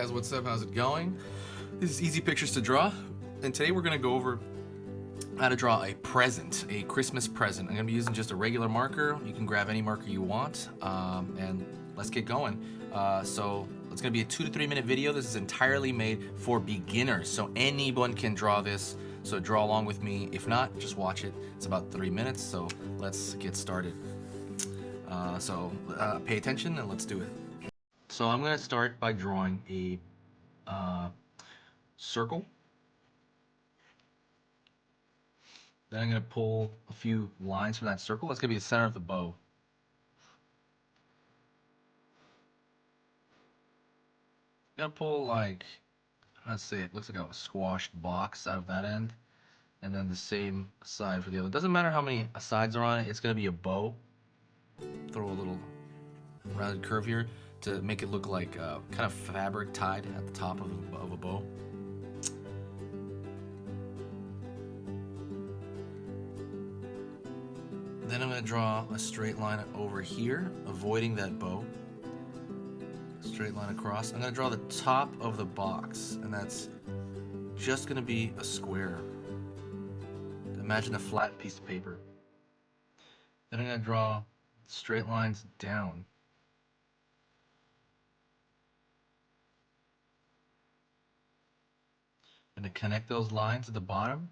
guys, what's up? How's it going? This is Easy Pictures to Draw, and today we're going to go over how to draw a present, a Christmas present. I'm going to be using just a regular marker. You can grab any marker you want, and let's get going. So it's going to be a 2 to 3 minute video. This is entirely made for beginners, so anyone can draw this. So draw along with me. If not, just watch it. It's about 3 minutes, so let's get started. Pay attention and let's do it. So I'm going to start by drawing a circle. Then I'm going to pull a few lines from that circle. That's going to be the center of the bow. I'm going to pull, like, let's see, it looks like a squashed box out of that end. And then the same side for the other. It doesn't matter how many sides are on it, it's going to be a bow. Throw a little rounded curve here to make it look like kind of fabric tied at the top of a bow. Then I'm going to draw a straight line over here, avoiding that bow. Straight line across. I'm going to draw the top of the box, and that's just going to be a square. Imagine a flat piece of paper. Then I'm going to draw straight lines down. And to connect those lines at the bottom.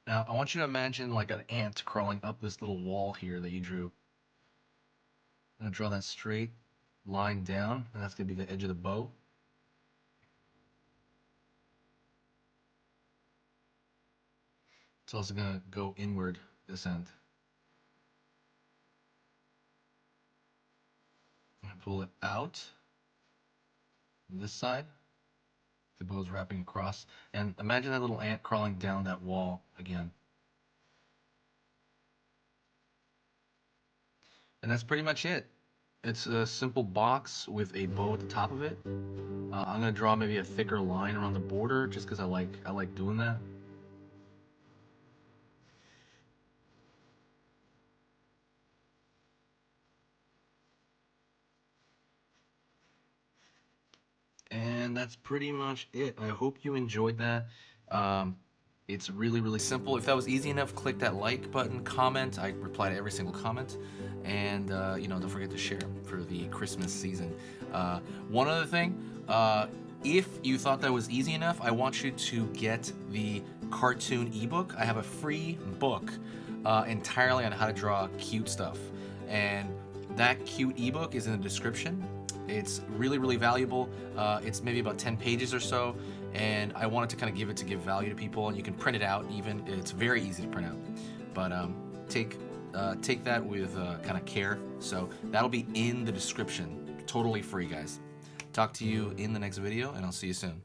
Now, I want you to imagine like an ant crawling up this little wall here that you drew. I'm going to draw that straight line down, and that's going to be the edge of the bow. It's also going to go inward this end. I'm going to pull it out this side. The bow's wrapping across. And imagine that little ant crawling down that wall again. And that's pretty much it. It's a simple box with a bow at the top of it. I'm going to draw maybe a thicker line around the border just because I like doing that. And that's pretty much it. I hope you enjoyed that. It's really, really simple. If that was easy enough, click that like button, comment. I reply to every single comment. And, don't forget to share for the Christmas season. One other thing, if you thought that was easy enough, I want you to get the cartoon ebook. I have a free book entirely on how to draw cute stuff. And that cute ebook is in the description. It's really, really valuable. It's maybe about 10 pages or so, and I wanted to kind of give value to people, and you can print it out even. It's very easy to print out. But take that with kind of care. So that'll be in the description. Totally free, guys. Talk to you in the next video, and I'll see you soon.